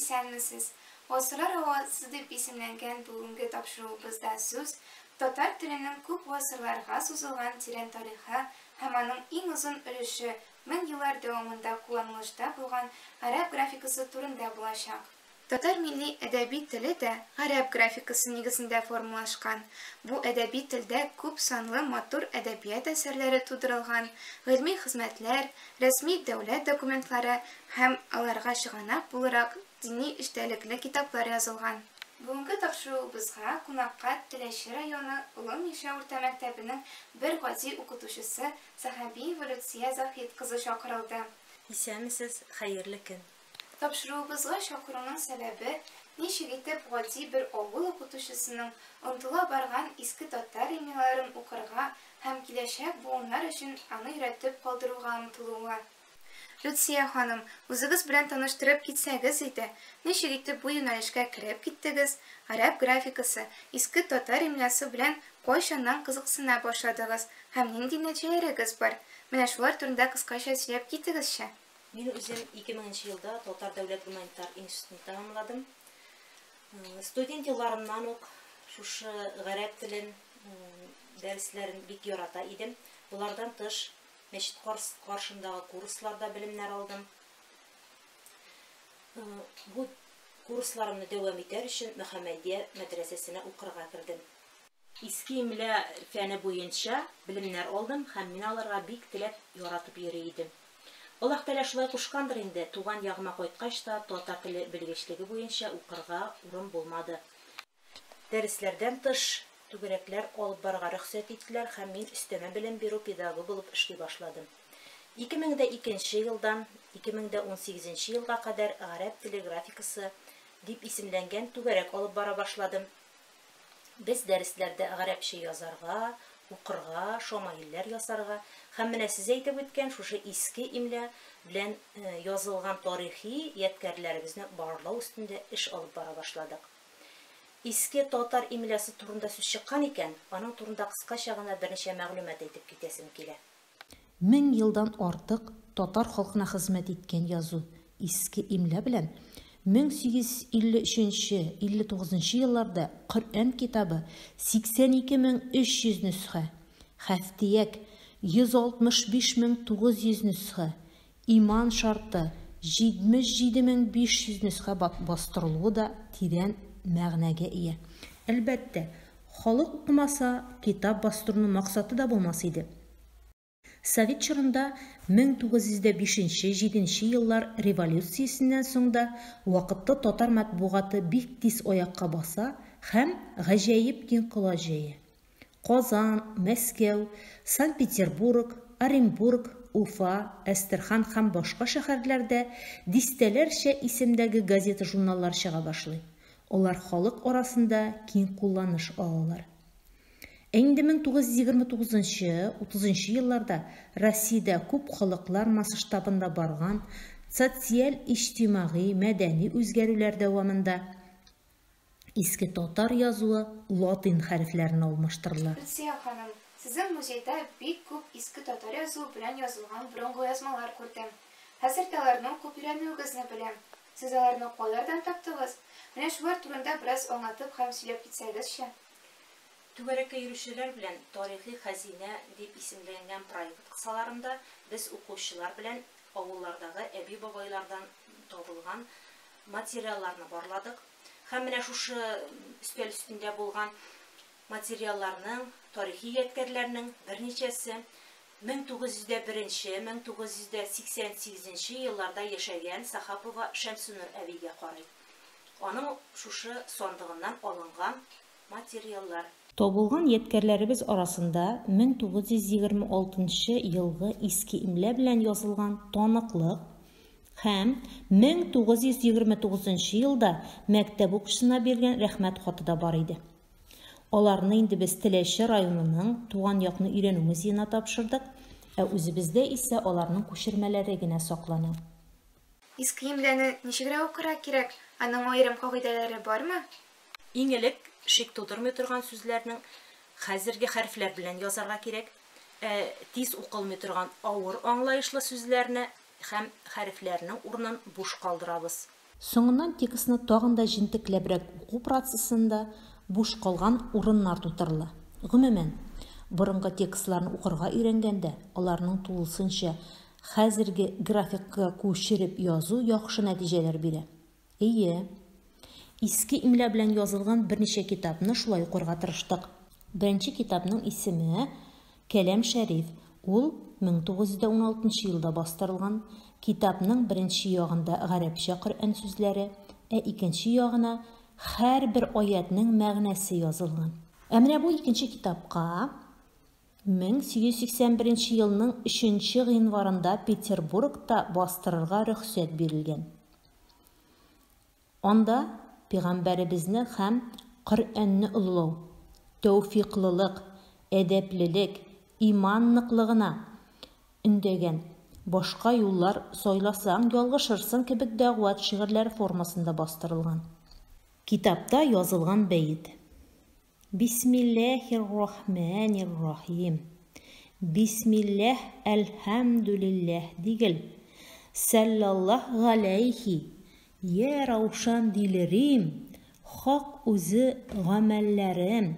исәнмесез? Гасырлар һавасы дип исемләнгән бүгенге тапшыруыбызда сүз татар теленең күп гасырларга сузылган тирән тарихы һәм аның иң озын өлеше 1000 еллар дәвамында кулланылышта булган гарәп графикасы турында булачак. Татар милли әдәби теле дә гарәп графикасы нигезендә формалашкан. Бу әдәби телдә күп санлы матур әдәбият әсәрләре тудырылган, гыйльми хезмәтләр, рәсми дәүләт документлары һәм аларга чыганак буларак дини эчтәлекле китаплар язылган. Бүгенге тапшыруыбызга кунакка Теләче районы Олы Миша урта мәктәбенең бер гади укытучысы Сахабиева Люция Заһид кызы чакырылды. Исәнмесез, хәерле көн. Тапшыруыбызга чакыруның сәбәбе ничек итеп гади бер авыл укытучысының омтыла барган иске татар имяларын укырга һәм киләчәк буыннар өчен аны өйрәтеп калдыруга омтылуы. Люция ханым, үзегез белән таныштырып китсәгез иде, ничек итеп бу юнәлешкә кереп киттегез? Гарәп графикасы, иске татар имлясы белән кайчаннан кызыксына башладыгыз һәм нинди нәтиҗәләрегез бар? Менә шулар турында кыскача сөйләп китегезчә. Мин үзем 2000 елда Татар дәүләт гуманитар институтын тәмамладым. Студент елларымнан ук шушы гарәп телен дәресләрен бик ярата идем. Булардан тыш мәчет каршындагы курсларда белемнәр алдым. Бу курсларымны дәвам итәр өчен Мөхәммәдия мәдрәсәсенә укырга кердем. Иске имля фәне буенча белемнәр алдым һәм мин аларга бик теләп яратып йөри идем. Аллаһ Тәгалә шулай кушкандыр инде, туган ягыма кайткач та татар теле белгечлеге буенча укырга урын булмады. Дәресләрдән тыш түгәрәкләр алып барырга рөхсәт иттеләр һәм мин өстәмә белем бирү педагогы булып эшли башладым. 2002 елдан 2018 елга кадәр гарәп теле графикасы дип исемләнгән түгәрәк алып бара башладым. Без дәресләрдә гарәпчә язарга, укырга, шамаилләр ясарга һәм менә сез әйтеп үткән шушы иске имля белән язылган тарихи ядкәрләребезне барлау үстендә эш алып бара башладык. Иске татар имлясы турында сүз чыккан икән, аның турында кыскача гына берничә мәгълүмат әйтеп китәсем килә. 1000 елдан артык татар халкына хезмәт иткән язу иске имля белән 1853-59 елларда Коръән китабы 82300 нөсхә, Хәфтияк 165900 нөсхә, Иман шарты 77500 нөсхә бастырылуы да тирән мәгънәгә ия. Әлбәттә, халык укымаса, китап бастыруның максаты да булмас иде. Совет чорында 1905-7 еллар революциясеннән соң да вакытта татар матбугаты бик тиз аякка баса һәм гаҗәеп киң кыла җәя. Казан, Мәскәү, Санкт-Петербург, Оренбург, Уфа, Әстерхан һәм башка шәһәрләрдә дистәләрчә исемдәге газета-журналлар чыга башлый. Алар халык арасында киң кулланыш алалар. Инде 1929-30 елларда Россиядә күп халыклар масштабында барган социаль, иҗтимагый, мәдәни үзгәрүләр дәвамында иске татар язуы латин хәрефләренә алмаштырыла. Люция ханым, сезнең музейда бик күп иске татар язуы белән язылган борынгы язмалар күрдем. Хәзер аларның күп өйрәнүегезне беләм. Сез аларны кайлардан таптыгыз? Менә шулар турында бераз аңлатып һәм сөйләп китсәгезчә. Түгәрәккә йөрүчеләр белән тарихи хәзинә дип исемләнгән проект кысаларында без укучылар белән авыллардагы әби-бабайлардан табылган материалларны барладык. Һәм менә шушы өстәл өстендә булган материалларның, тарихи ядкәрләрнең берничәсе 1901-1988 елларда яшәгән Сахапова Шәмсүнур әбигә карый. Аның шушы сандыгыннан алынган материаллар. Табылган ядкәрләребез арасында 1926 елгы иске имля белән язылган таныклык һәм 1929 елда мәктәп укучысына биргән рәхмәт хаты да бар иде. Аларны инде без Теләче районының туган якны өйрәнү музеена тапшырдык, ә үзебездә исә аларның күчермәләре генә саклана. Иске имляны ничегрәк укырга кирәк? Аның аерым кагыйдәләре бармы? Иң элек шик тудырмый торган сүзләрнең хәзерге хәрефләр белән язарга кирәк. Тиз укылмый торган авыр аңлаешлы сүзләрне һәм хәрефләрнең урынын буш калдырабыз. Соңыннан текстны тагын да җентекләбрәк уку процессында буш калган урыннар тутырыла. Гомумән, борынгы текстларны укырга өйрәнгәндә, аларның тулысынча хәзерге графикка күчереп язу яхшы нәтиҗәләр бирә. Иске имля белән язылган берничә китапны шулай укырга тырыштык. Беренче китапның исеме Кәләм Шәриф. Ул 1916 елда бастырылган. Китапның беренче ягында гарәпчә Коръән сүзләре, икенче ягына һәрбер аятның мәгънәсе язылган. Менә бу икенче китапка 1881 елның 3 гыйнварында Петербургта бастырырга рөхсәт бирелгән. Анда Пәйгамбәребезне һәм Коръәнне улылау, тәүфиклылык, әдәплелек, иман ныклыгына үндәгән башка юллар сайласаң ялгышырсың кебек дәгъват шигырьләре формасында бастырылган. Китапта язылган бәйт: Бисмиллаһир-рахманир-рахим. Бисмиллаһ әлхәмдүлилләһ дигел. Саллаллаһу галәйһи. Я раушан дилерим. Хак үзе гамәлләрем.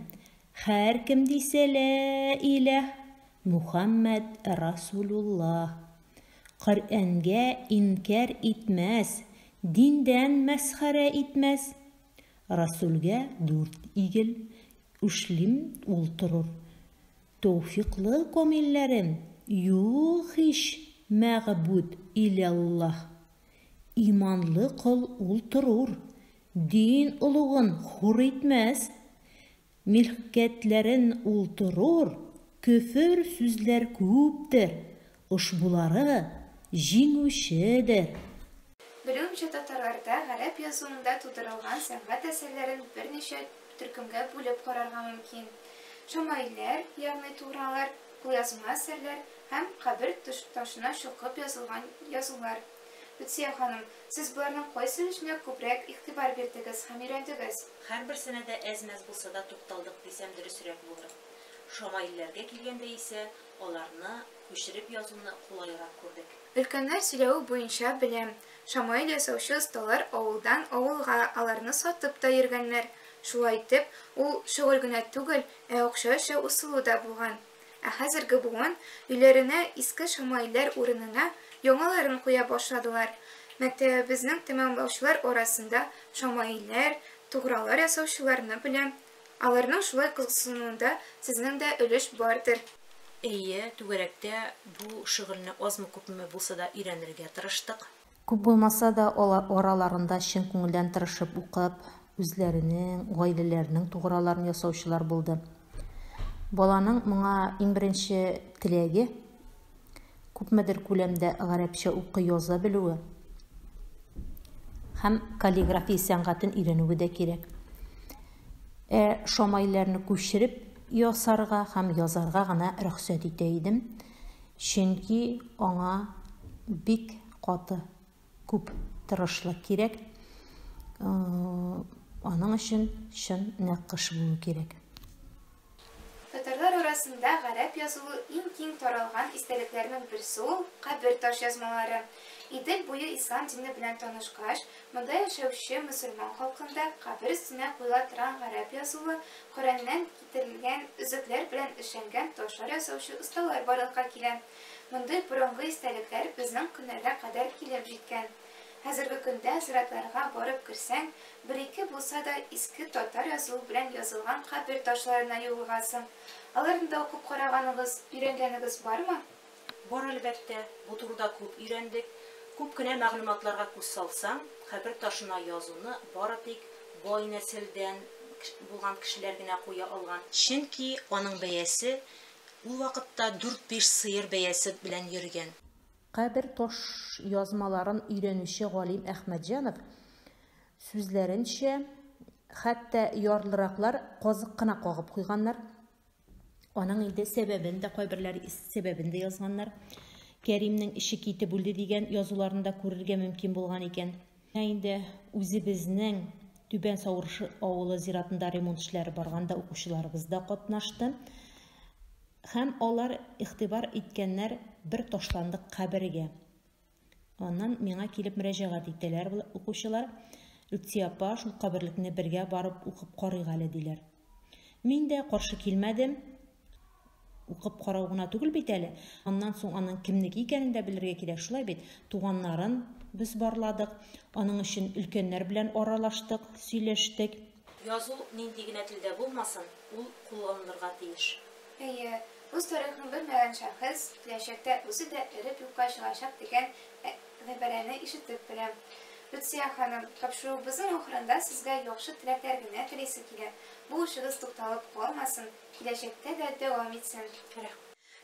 Һәр кем дисә ла илаһ Мухаммад Расулуллаһ. Коръәнгә инкар итмәс, диндән мәсхәрә итмәс. Расулгә 4 игел үшлим ул торыр. Тәүфиклы камилләрем, юк һич мәгъбуд илляллаһ. Иманлы кыл ул торыр, дин улугын хур итмәс. Милкәтләрен ул торыр, көфер сүзләр күптер. Ушбулары җиңүчедер. Белүемчә, татарларда гарәп язуында тудырылган сәнгать әсәрләрен берничә төркемгә бүлеп карарга мөмкин. Шамаилләр, ягъни тугралар, кулъязма әсәрләр һәм кабер ташына чукып язылган язулар. Лүция ханым, сез буларның кайсы эшенә күбрәк игътибар бирдегез һәм өйрәндегез? Һәрберсенә дә әз-мәз булса да тукталдык дисәм дөресрәк булыр. Шамаилләргә килгәндә исә аларны күчереп язуны кулайрак күрдек. Өлкәннәр сөйләү буенча беләм, шамаил ясаучы осталар авылдан авылга аларны сатып та йөргәннәр. Шулай итеп, ул шөгыль генә түгел, акча эше усылу да булган. Хәзерге буын өйләренә иске шамаилләр урынына яңаларын куя башладылар. Мәктәбебезнең тәмамлаучылар арасында шамаилләр, тугралар ясаучыларны беләм. Аларның шулай кызыксынуында сезнең дә өлеш бардыр. Түгәрәктә бу шөгыльне азмы күпме булса да өйрәнергә тырыштык. Күп булмаса да араларында чын күңелдән тырышып укып, үзләренең, гаиләләренең туграларын ясаучылар булды. Баланың моңа иң беренче теләге күпмедер күләмдә гарәпчә укый яза белүе һәм каллиграфия сәнгатен өйрәнүе дә кирәк. Шамаилләрне күчереп ясарга һәм язарга гына рөхсәт итә идем, чөнки аңа бик каты күп тырышлык кирәк. Аның өчен чын нәкыш булу кирәк. Татарлар арасында гарәп язуы иң киң таралган истәлекләрнең берсе ул кабер таш язмалары. Идел буе ислам дине белән танышкач, монда яшәүче мөселман халкында кабер өстенә куела торган гарәп язуы, Коръәннән китерелгән өзекләр белән эшләнгән ташлар ясаучы осталар барлыкка килә. Мондай борынгы истәлекләр безнең көннәргә кадәр килеп җиткән. Хәзерге көндә зиратларга барып керсәң, бер-ике булса да иске татар язуы белән язылган кабер ташларына юлыгасың. Аларны да укып караганыгыз, өйрәнгәнегез бармы? Бар, әлбәттә, бу турыда күп өйрәндек. Күп кенә мәгълүматларга күз салсаң, кабер ташына язуны бары тик бай нәселдән булган кешеләр генә куя алган. Чөнки аның бәясе ул вакытта 4-5 сыер бәясе белән йөргән. Кабер таш язмаларын өйрәнүче Галим Әхмәтҗанов сүзләренчә, хәтта ярлыраклар казык кына кагып куйганнар. Аның инде сәбәбен дә кайберләр сәбәбен дә язганнар. Кәримнең ише китеп үлде дигән язуларында күрергә мөмкин булган икән. Инде үзебезнең Түбән Савыршы авылы зиратында ремонт эшләре барганда укучыларыбыз да катнашты. Һәм алар игътибар иткәннәр бер ташландык кабергә. Аннан миңа килеп мөрәҗәгать итәләр укучылар. Лүтси апа, шул каберлекне бергә барып укып карыйк әле диләр. Мин дә каршы килмәдем. Укып карау гына түгел бит әле. Аннан соң аның кемнеке икәнен дә белергә кирәк, шулай бит. Туганнарын без барладык. Аның өчен өлкәннәр белән аралаштык, сөйләштек. Язу нинди генә телдә булмасын, ул кулланылырга тиеш. Әйе, үз тарихын белмәгән шәхес киләчәктә үзе дә эреп юкка чыгачак дигән гыйбарәне ишетеп беләм. Лүтсия ханым, тапшыруыбызның ахырында сезгә яхшы теләкләр генә телисе килә. Бу эшегез тукталып калмасын, киләчәктә дә дәвам итсен.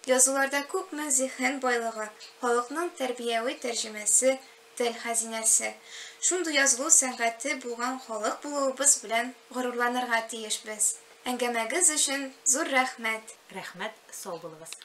Язуларда күпме зиһен байлыгы, халыкның тәрбияви тәрҗемәсе, тел хәзинәсе. Шундый язылу сәнгате булган халык булуыбыз белән горурланырга тиешбез. Әңгәмәгез өчен зур рәхмәт. Рәхмәт, сау булыгыз.